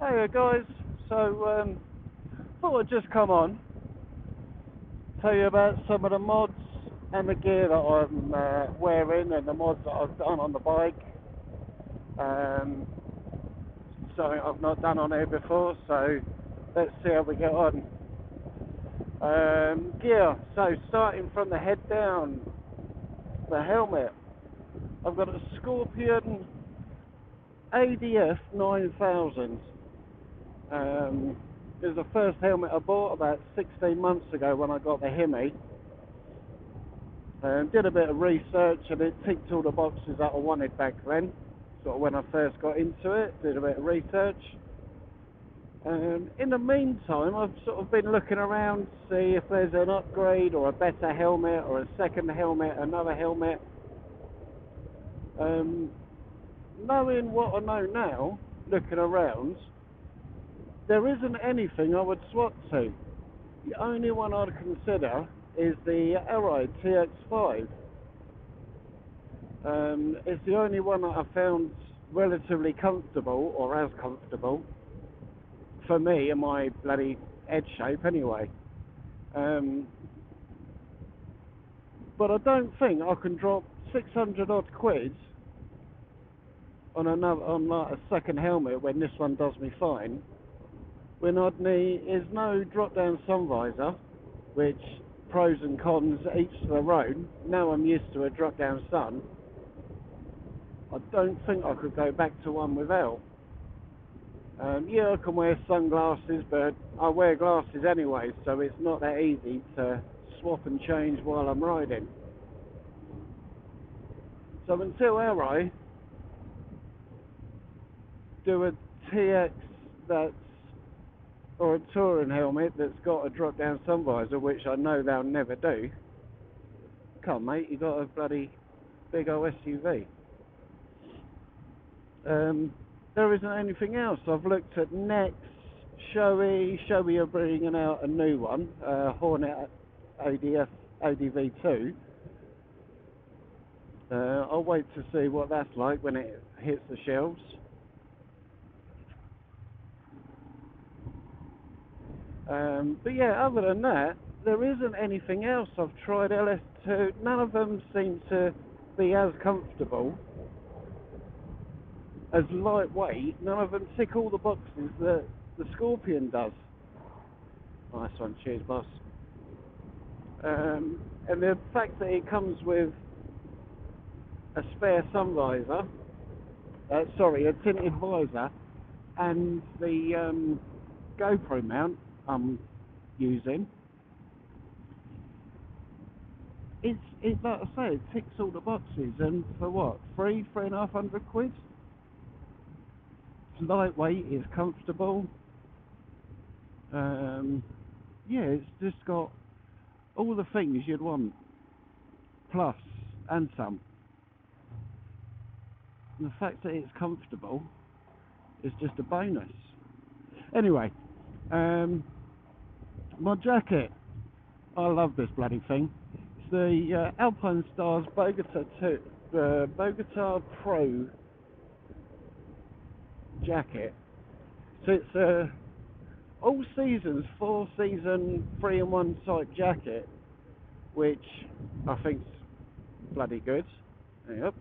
Hey guys, so thought I'd just come on, tell you about some of the mods and the gear that I'm wearing and the mods that I've done on the bike. Um, Something I've not done on here before, so let's see how we get on. Gear, so starting from the head down, the helmet. I've got a Scorpion ADF 9000. It was the first helmet I bought about 16 months ago when I got the Hemi. Did a bit of research and it ticked all the boxes that I wanted back then. Sort of when I first got into it, did a bit of research. In the meantime, I've sort of been looking around to see if there's an upgrade or a better helmet or a second helmet, another helmet. Knowing what I know now, looking around, there isn't anything I would swap to. The only one I'd consider is the RST TX5. It's the only one that I found relatively comfortable, or as comfortable, for me in my bloody head shape anyway. But I don't think I can drop 600 odd quid on like a second helmet when this one does me fine. When I'd need is no drop down sun visor, which pros and cons each to their own. Now I'm used to a drop down sun. I don't think I could go back to one without. Yeah, I can wear sunglasses, but I wear glasses anyway, so it's not that easy to swap and change while I'm riding. So until I do a TX that's, or a touring helmet that's got a drop down sun visor, which I know they'll never do. Come on mate, you got a bloody big old SUV. There isn't anything else. I've looked at Knox, Shoei are bringing out a new one, Hornet ADV2. I'll wait to see what that's like when it hits the shelves. But yeah, other than that, there isn't anything else. I've tried LS2. None of them seem to be as comfortable, as lightweight. None of them tick all the boxes that the Scorpion does. Nice one, cheers boss. And the fact that it comes with a spare sun visor, a tinted visor, and the GoPro mount I'm using, it like I say, it ticks all the boxes. And for what, 300 quid? It's lightweight, it's comfortable. Yeah, it's just got all the things you'd want, plus and some. And the fact that it's comfortable is just a bonus. Anyway, my jacket, I love this bloody thing. It's the Alpinestars Bogota Pro jacket. So it's a all seasons 4-season 3-in-1 type jacket, which I think's bloody good. Yep.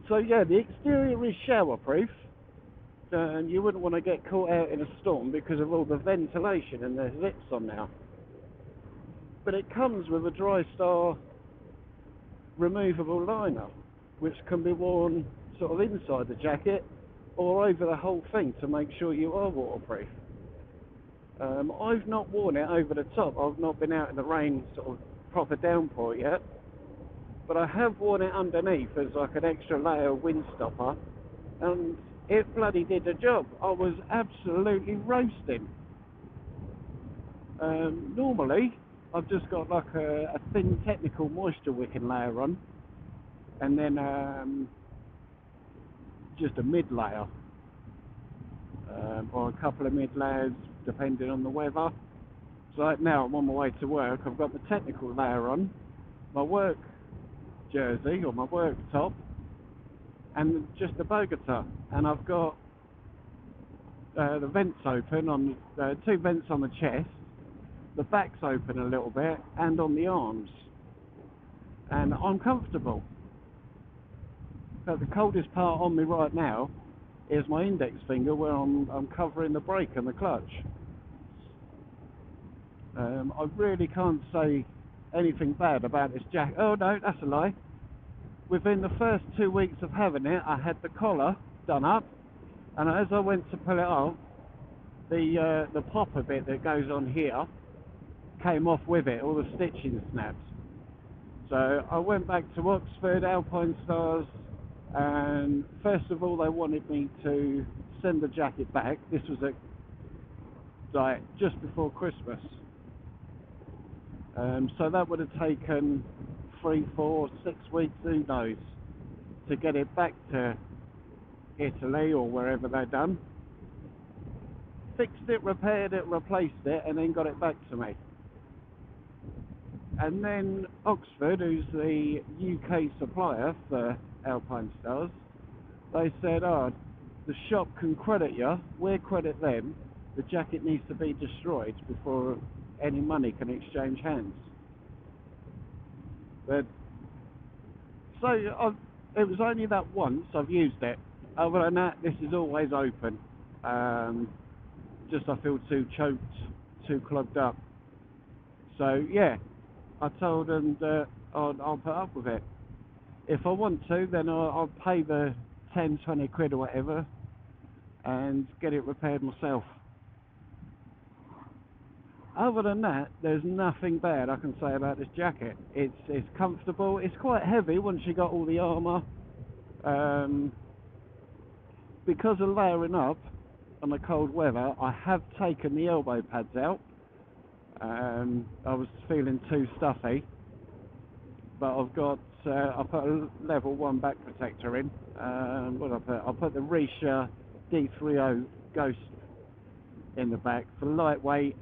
So yeah, the exterior is showerproof. And you wouldn't want to get caught out in a storm because of all the ventilation and the zips on now. But it comes with a Dry-Star removable liner, which can be worn sort of inside the jacket or over the whole thing to make sure you are waterproof. I've not worn it over the top. I've not been out in the rain, sort of proper downpour yet, but I have worn it underneath as like an extra layer of windstopper, and it bloody did the job. I was absolutely roasting. Normally, I've just got like a thin technical moisture wicking layer on, and then just a mid layer, or a couple of mid layers depending on the weather. So like now I'm on my way to work, I've got the technical layer on, my work jersey or my work top, and just the Bogota, and I've got the vents open on two vents on the chest, the back's open a little bit, and on the arms, and I'm comfortable. But the coldest part on me right now is my index finger, where I'm covering the brake and the clutch. I really can't say anything bad about this jacket. Oh no, that's a lie. Within the first 2 weeks of having it, I had the collar done up, and as I went to pull it off, the popper bit that goes on here came off with it, all the stitching snapped. So I went back to Oxford, Alpinestars, and first of all they wanted me to send the jacket back. This was like just before Christmas. So that would have taken 3, 4, 6 weeks, who knows, to get it back to Italy or wherever they're done. Fixed it, repaired it, replaced it, and then got it back to me. And then Oxford, who's the UK supplier for Alpinestars, they said, oh, the shop can credit you, we'll credit them, the jacket needs to be destroyed before any money can exchange hands. But so it was only that once I've used it. Other than that, this is always open. Just I feel too choked, too clogged up. So yeah, I told them that I'll put up with it. If I want to, then I'll pay the 10, 20 quid or whatever and get it repaired myself. Other than that, there's nothing bad I can say about this jacket. It's comfortable. It's quite heavy once you got all the armour. Because of layering up on the cold weather, I have taken the elbow pads out. I was feeling too stuffy, but I've got I put a level 1 back protector in. What did I put? I put the Risha D30 Ghost in the back for lightweight,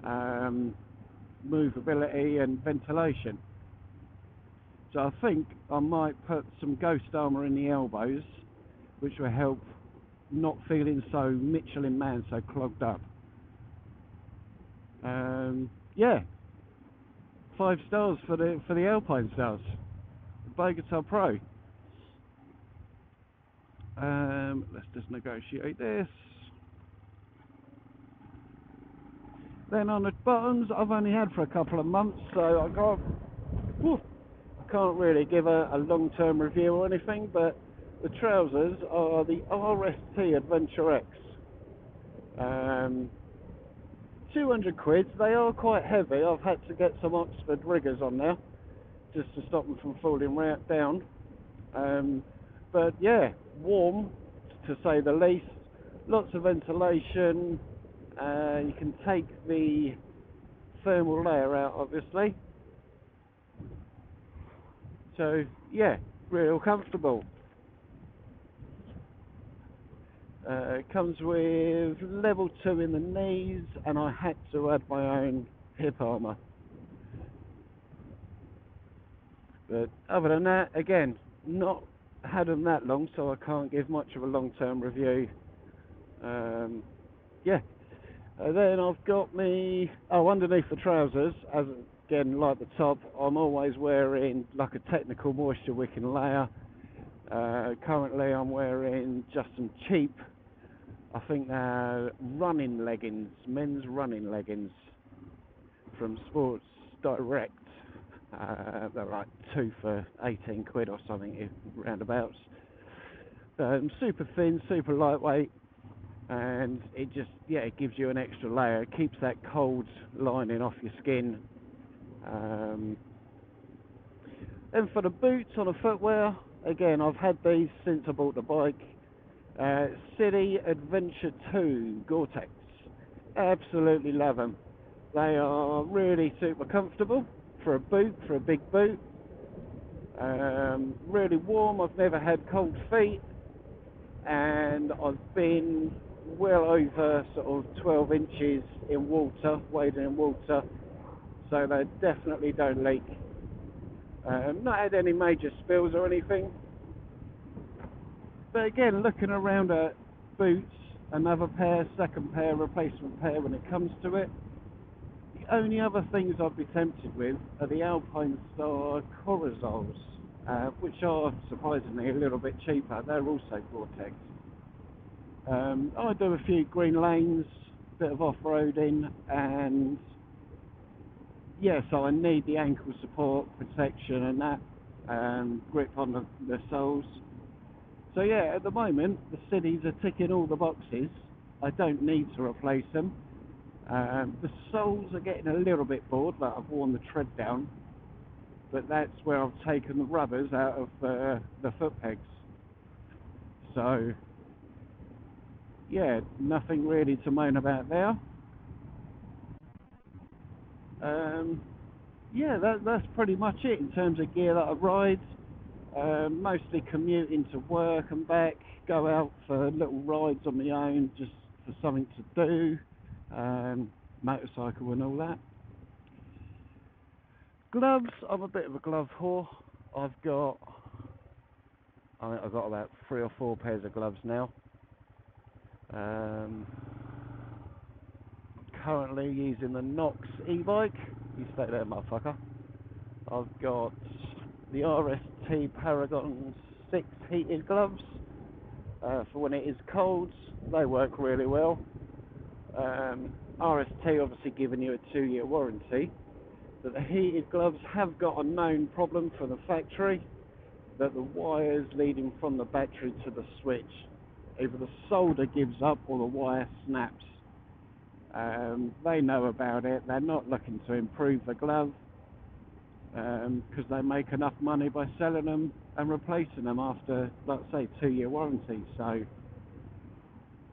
movability and ventilation. So I think I might put some Ghost armour in the elbows, which will help not feeling so Michelin Man, so clogged up. Yeah, 5 stars for the Alpinestars, Bogota Pro. Let's just negotiate this. Then on the bottoms, I've only had for a couple of months, so I can't really give a long-term review or anything, but the trousers are the RST Adventure-X. 200 quid, they are quite heavy. I've had to get some Oxford riggers on there just to stop them from falling right down. But yeah, warm to say the least, lots of ventilation. You can take the thermal layer out obviously, so yeah, real comfortable. It comes with level 2 in the knees, and I had to add my own hip armour. But other than that, again, not had them that long, so I can't give much of a long-term review. Yeah. Then I've got me, underneath the trousers, as again, like the top, I'm always wearing like a technical moisture wicking layer. Currently I'm wearing just some cheap, I think they're running leggings, men's running leggings from Sports Direct. They're like 2 for 18 quid or something, roundabouts. Super thin, super lightweight, and it just, yeah, it gives you an extra layer. It keeps that cold lining off your skin. Then for the boots on the footwear, again, I've had these since I bought the bike. SIDI Adventure-2 Gore-Tex. Absolutely love them. They are really super comfortable for a boot, for a big boot. Really warm. I've never had cold feet, and I've been well over sort of 12 inches in water, wading in water, so they definitely don't leak. Not had any major spills or anything. But again, looking around at boots, another pair, second pair, replacement pair when it comes to it. The only other things I'd be tempted with are the Alpinestars Corazoles, which are surprisingly a little bit cheaper. They're also Gore-Tex. I do a few green lanes, bit of off-roading, and yeah, so I need the ankle support, protection and that, grip on the soles. So yeah, at the moment the SIDIs are ticking all the boxes. I don't need to replace them. The soles are getting a little bit bored, like I've worn the tread down, but that's where I've taken the rubbers out of the foot pegs. So yeah, nothing really to moan about there. Yeah, that's pretty much it in terms of gear that I ride. Mostly commuting to work and back, go out for little rides on my own just for something to do, motorcycle and all that. Gloves, I'm a bit of a glove whore. I think I've got about 3 or 4 pairs of gloves now. Currently using the Knox E-Bike. You stay there, motherfucker. I've got the RST Paragon 6 Heated Gloves for when it is cold. They work really well. RST obviously giving you a 2-year warranty, but the heated gloves have got a known problem for the factory, that the wires leading from the battery to the switch, either the solder gives up or the wire snaps. They know about it. They're not looking to improve the glove because they make enough money by selling them and replacing them after, let's say, 2-year warranty. So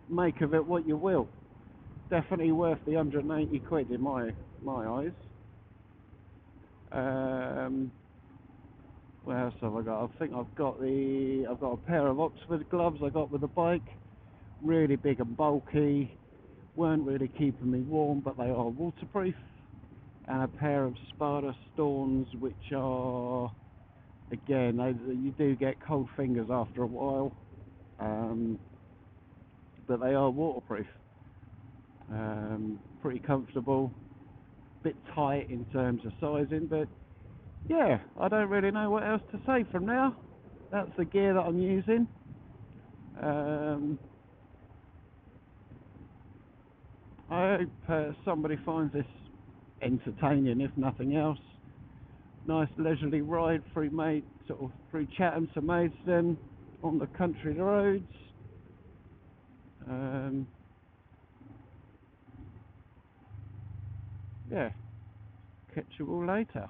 make of it what you will. Definitely worth the 180 quid in my eyes. What else have I got? I think I've got a pair of Oxford gloves I got with the bike. Really big and bulky. Weren't really keeping me warm, but they are waterproof. And a pair of Sparta Storms, which are, again, you do get cold fingers after a while, but they are waterproof. Pretty comfortable, bit tight in terms of sizing, but yeah, I don't really know what else to say from now. That's the gear that I'm using. I hope somebody finds this entertaining, if nothing else. Nice leisurely ride through Chatham to Maidstone on the country roads. Yeah, catch you all later.